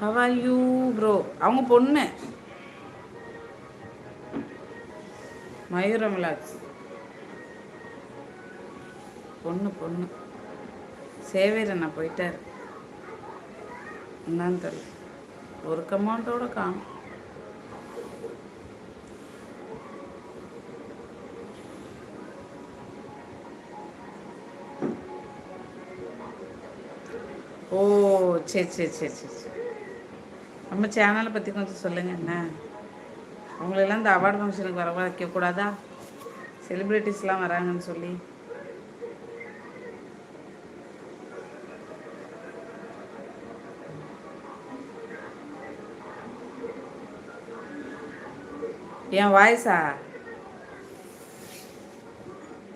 How are you bro? அவங்க பொண்ணு மயூரம் விலாஸ் பொண்ணு பொண்ணு. சேவேர் அண்ணா போயிட்டார். என்னன்னு தெரியல, ஒரு கமௌண்ட்டோட காணும். ஓ சரி சரி சரி சரி சரி. நம்ம சேனலை பற்றி கொஞ்சம் சொல்லுங்கள். என்ன அவங்களெல்லாம் இந்த அவார்டு ஃபங்க்ஷனுக்கு வர வைக்கக்கூடாதா? செலிப்ரிட்டிஸ்லாம் வராங்கன்னு சொல்லி. என் வாய்ஸா?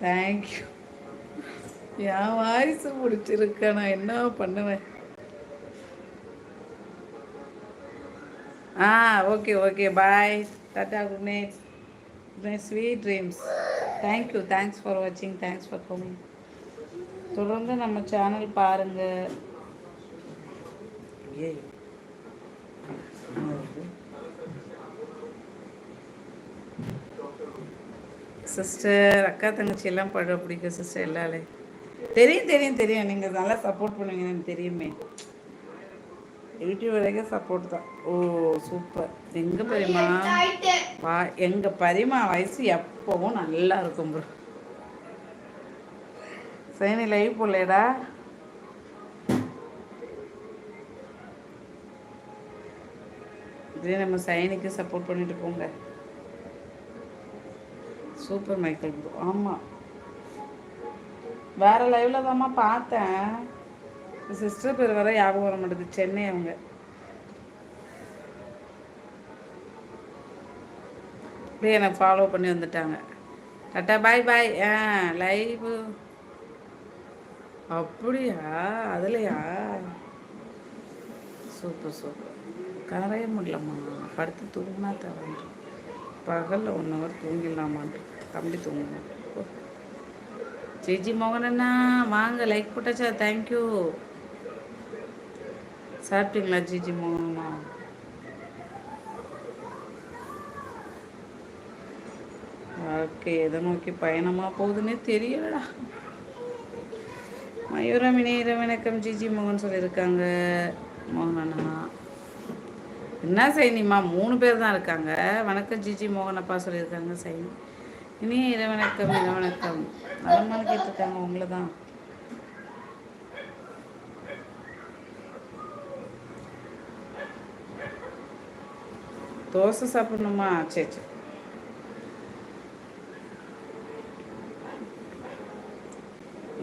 தேங்க்யூ. என் வாய்ஸ் பிடிச்சிருக்க, நான் என்ன பண்ணுவேன்? Okay okay, bye, tata, good night, good night, sweet dreams. Thank you, thanks for வாட்சிங், தேங்க்ஸ் ஃபார் கமிங். தொடர்ந்து நம்ம சேனல் பாருங்கள். ஏய் சிஸ்டர், அக்கா தங்கச்சி எல்லாம் படம் பிடிக்கும் சிஸ்டர். எல்லாலே தெரியும் தெரியும் தெரியும். நீங்கள் நல்லா சப்போர்ட் பண்ணுவீங்கன்னு எனக்கு தெரியுமே. யூடியூப் வரைக்கும் சப்போர்ட் தான். ஓ சூப்பர். எங்கள் பரிமா எங்கள் பரிமா வயசு எப்போவும் நல்லா இருக்கும் ப்ரோ. சைனி லைவ் போடலடா. இதே நம்ம சைனிக்கு சப்போர்ட் பண்ணிட்டு போங்க. Super Michael bro. ஆமாம், வேறு லைவில் தான்மா பார்த்தேன். சிஸ்டர் பேர் வர ஞாபகம் வர மாட்டேது. சென்னை அவங்க. அப்படியே எனக்கு ஃபாலோ பண்ணி வந்துட்டாங்க. டாட்டா பாய் பாய். லைவ் அப்படியா? அதுலையா? Super super. கரைய முடியலம்மா, படுத்து தூங்கினா தவறு. பகலில் 1 ஹவர் தூங்கிடலாமான். தம்பி தூங்கணும். ஜிஜி மோகன் அண்ணா வாங்க, லைக் போட்டாச்சா? தேங்க்யூ. சாப்பிட்டீங்களா ஜிஜி மோகனா? ஓகே, எதை நோக்கி பயணமாக போகுதுன்னே தெரியலடா. மயூரம் இணையிற வணக்கம் ஜிஜி மோகன் சொல்லியிருக்காங்க. மோகன் அண்ணா என்ன சைனிமா? 3 பேர் தான் இருக்காங்க. வணக்கம் ஜிஜி மோகன் அப்பா சொல்லியிருக்காங்க. சைனி இனிய இரவணக்கம் இரவணக்கம். நலமான கேட்டிருக்காங்க உங்களை தான். தோசை சாப்பிடணுமா? சரி சரி.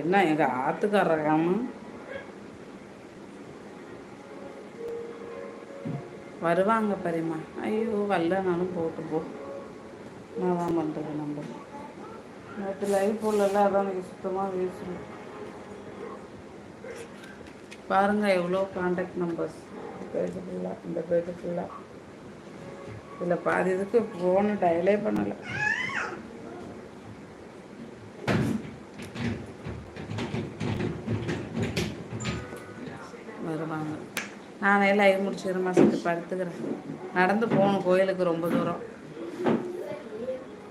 என்ன எங்கள் ஆத்துக்காரராம வருவாங்க பரிமா. ஐயோ வரலனாலும் போட்டு போ, நான் தான் பண்ணுறது. நம்ம நேற்று லைவ் போடல, அதான் எனக்கு சுத்தமாக வேஸ்ட். பாருங்கள் எவ்வளோ கான்டாக்ட் நம்பர்ஸ். பேஜ் ஃபுல்லாக, இந்த பேஜ் ஃபுல்லாக. இதில் பாதி இதுக்கு ஃபோனு டயலே பண்ணலை. வருவாங்க. நானே லைவ் முடிச்சுக்கிறேன், மாதத்துக்கு படுத்துக்கிறேன். நடந்து போகணும் கோயிலுக்கு, ரொம்ப தூரம்.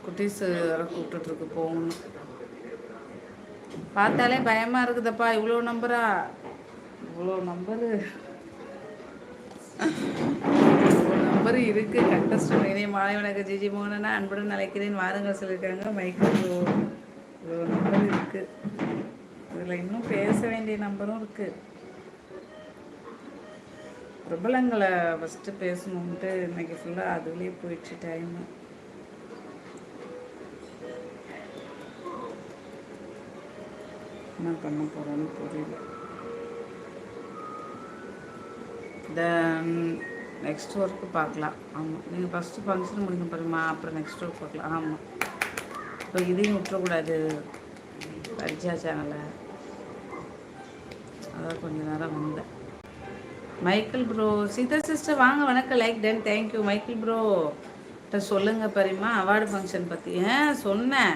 குட்டீஸு வர கூப்பிட்டுருக்கு, போகணும். பார்த்தாலே பயமாக இருக்குதப்பா. இவ்வளோ நம்பரா? இவ்வளோ நம்பரு நம்பர் இருக்குது. கண்டஸ்ட் இணைய மாலை வணக்கம் ஜிஜி மோகனா, அன்புடன் அழைக்கிறேன் வாருங்கள் சொல்லியிருக்காங்க. மைக்கேல் இவ்வளோ நம்பர் இருக்குது. இதில் இன்னும் பேச வேண்டிய நம்பரும் இருக்குது. பிரபலங்களை ஃபஸ்ட்டு பேசணுன்ட்டு இன்றைக்கி ஃபுல்லாக அதுலேயே போயிடுச்சு டைமு. என்ன பண்ண போகிறோன்னு புரியல. நெக்ஸ்ட் ஒர்க்கு பார்க்கலாம். ஆமாம், நீங்கள் ஃபஸ்ட்டு ஃபங்க்ஷன் முடிக்க போகிறீமா, அப்புறம் நெக்ஸ்ட் ஒர்க் பார்க்கலாம். ஆமாம், இப்போ இதையும் விட்டுறக்கூடாது பரிச்சா சேனலை. அதான் கொஞ்ச நேரம் வந்தேன். மைக்கேல் ப்ரோ, சீதா சிஸ்டர் வாங்க, வணக்கம், லைக் டன், தேங்க்யூ. மைக்கேல் ப்ரோ சொல்லுங்கள் பரிமா, அவார்டு ஃபங்க்ஷன் பற்றி. சொன்னேன்,